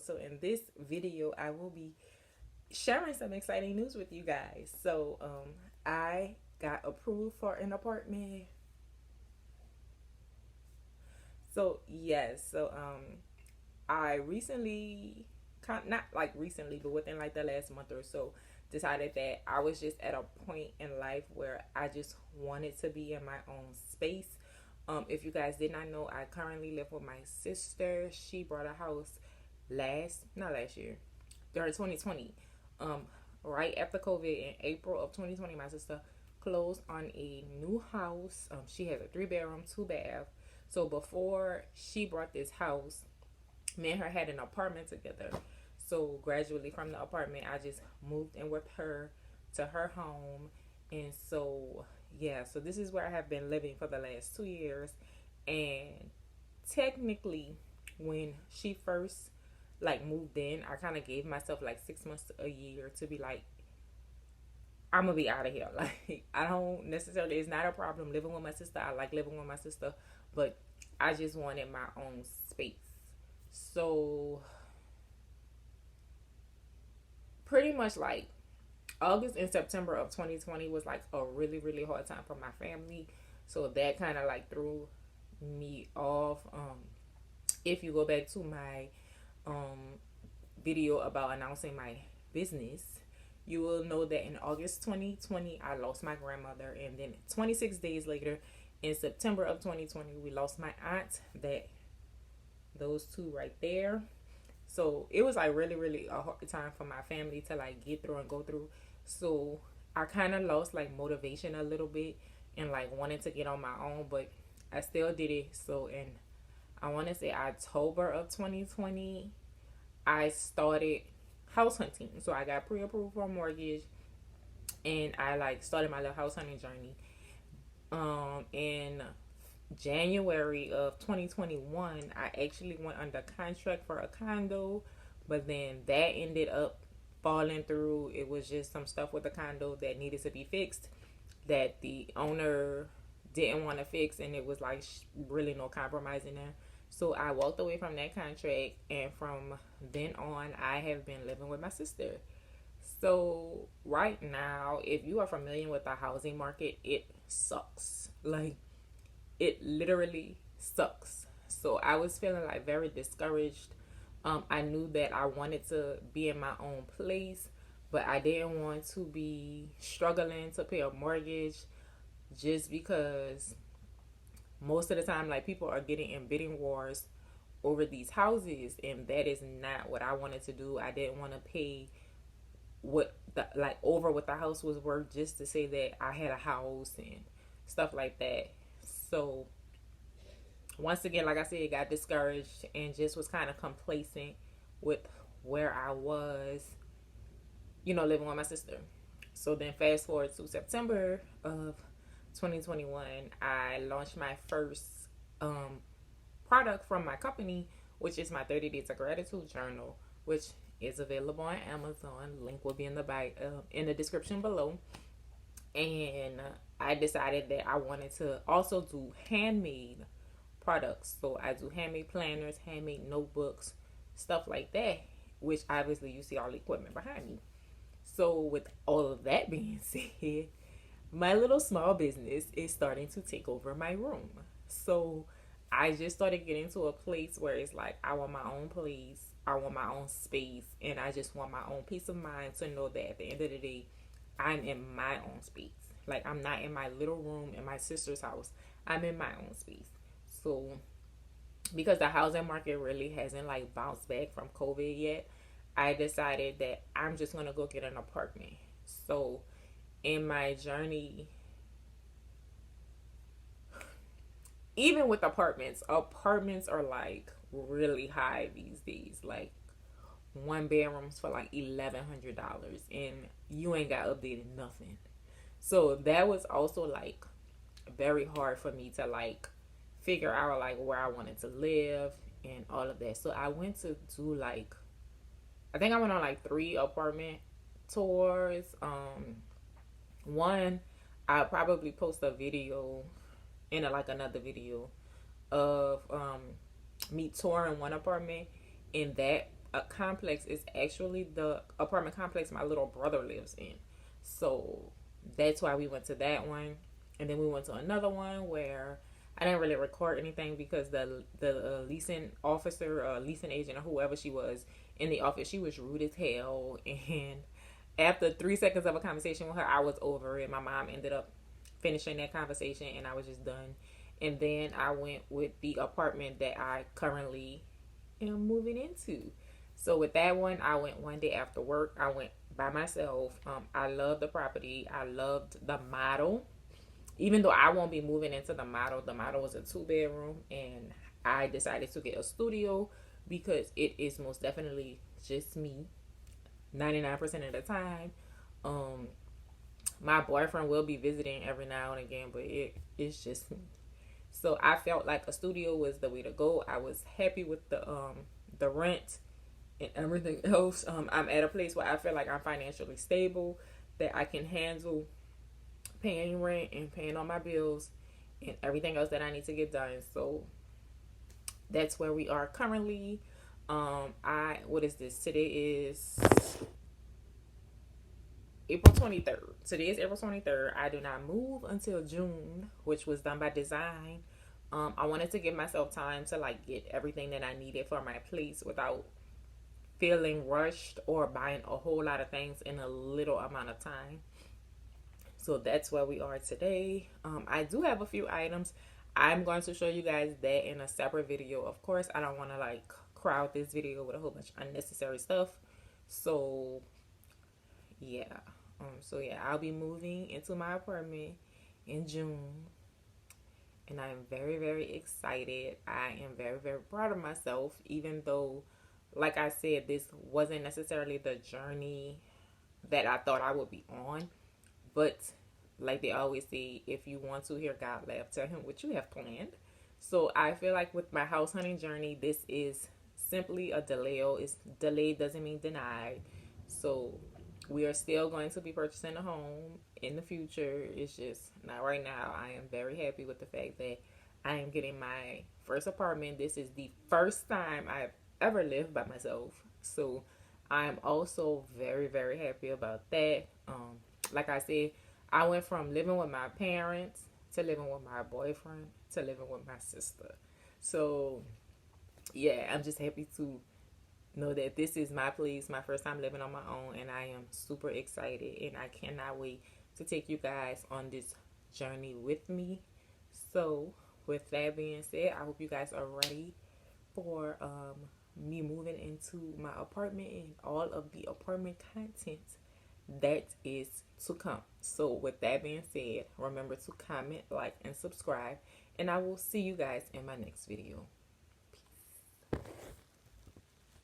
So in this video, I will be sharing some exciting news with you guys. I got approved for an apartment. I recently, not like recently, but within like the last month or so, decided that I was just at a point in life where I just wanted to be in my own space. If you guys did not know, I currently live with my sister. She bought a house not last year, during 2020. Um, right after COVID in April of 2020, my sister closed on a new house. She has a 3 bedroom, 2 bath. So before she bought this house, me and her had an apartment together. So gradually from the apartment, I just moved in with her to her home. And so, yeah, so this is where I have been living for the last 2 years. And technically, when she first like moved in, I kind of gave myself like 6 months to a year to be like, I'm gonna be out of here. Like, I don't necessarily, it's not a problem living with my sister. I like living with my sister, but I just wanted my own space. So pretty much like August and September of 2020 was like a really, really hard time for my family. So that kind of like threw me off. If you go back to my um, video about announcing my business, you will know that in August 2020, I lost my grandmother. And then 26 days later, in September of 2020, we lost my aunt. Those two right there. So it was like really, really a hard time for my family to like get through and go through. So I kind of lost like motivation a little bit and like wanted to get on my own, but I still did it. So in, I want to say October of 2020, I started house hunting. So I got pre-approved for a mortgage and I like started my little house hunting journey. In January of 2021, I actually went under contract for a condo, but then that ended up falling through. It was just some stuff with the condo that needed to be fixed that the owner didn't want to fix, and it was like really no compromise in there. So I walked away from that contract, and from then on, I have been living with my sister. So right now, if you are familiar with the housing market, it sucks. Like, it literally sucks. So I was feeling like very discouraged. I knew that I wanted to be in my own place, but I didn't want to be struggling to pay a mortgage just because most of the time, like, people are getting in bidding wars over these houses, and that is not what I wanted to do. I didn't want to pay what the like over what the house was worth just to say that I had a house and stuff like that. So once again, like I said, got discouraged and just was kind of complacent with where I was, living with my sister. So then fast forward to September of 2021, I launched my first um, product from my company, which is my 30 Days of Gratitude Journal, which is available on Amazon. Link will be in the description below. And I decided that I wanted to also do handmade products. So I do handmade planners, handmade notebooks, stuff like that, which obviously you see all the equipment behind me. So with all of that being said, my little small business is starting to take over my room. So I just started getting to a place where it's like I want my own place, I want my own space, and I just want my own peace of mind to know that at the end of the day, I'm in my own space. Like, I'm not in my little room in my sister's house. I'm in my own space. So because the housing market really hasn't like bounced back from COVID yet, I decided that I'm just gonna go get an apartment. So in my journey, even with apartments are like really high these days. Like, 1 bedrooms for like $1,100, and you ain't got updated nothing. So that was also like very hard for me to like figure out like where I wanted to live and all of that. So I went to do like, I think I went on like 3 apartment tours. One, I'll probably post a video in like another video of me touring one apartment, and that complex is actually the apartment complex my little brother lives in. So that's why we went to that one. And then we went to another one where I didn't really record anything because the leasing officer, leasing agent, or whoever she was in the office, she was rude as hell. And after 3 seconds of a conversation with her, I was over it. My mom ended up finishing that conversation, and I was just done. And then I went with the apartment that I currently am moving into. So with that one, I went one day after work. I went by myself. I loved the property. I loved the model. Even though I won't be moving into the model was a 2 bedroom, and I decided to get a studio because it is most definitely just me 99% of the time. Um, my boyfriend will be visiting every now and again, but it's just me. So I felt like a studio was the way to go. I was happy with the rent and everything else. I'm at a place where I feel like I'm financially stable, that I can handle paying rent and paying all my bills and everything else that I need to get done. So that's where we are currently. I what is this? Today is April 23rd. Today is April 23rd. I do not move until June, which was done by design. I wanted to give myself time to like get everything that I needed for my place without feeling rushed or buying a whole lot of things in a little amount of time. So that's where we are today. I do have a few items. I'm going to show you guys that in a separate video. Of course, I don't want to like crowd this video with a whole bunch of unnecessary stuff. So yeah. So I'll be moving into my apartment in June. And I'm very, very excited. I am very, very proud of myself, even though, like I said, this wasn't necessarily the journey that I thought I would be on. But like they always say, if you want to hear God laugh, tell him what you have planned. So I feel like with my house hunting journey, this is simply a delay. It's delayed doesn't mean denied. So we are still going to be purchasing a home in the future. It's just not right now. I am very happy with the fact that I am getting my first apartment. This is the first time I've ever lived by myself. So I'm also very, very happy about that. Like I said, I went from living with my parents to living with my boyfriend to living with my sister. So yeah, I'm just happy to know that this is my place, my first time living on my own, and I am super excited, and I cannot wait to take you guys on this journey with me. So with that being said, I hope you guys are ready for me moving into my apartment and all of the apartment content that is to come. So with that being said, remember to comment, like, and subscribe, and I will see you guys in my next video.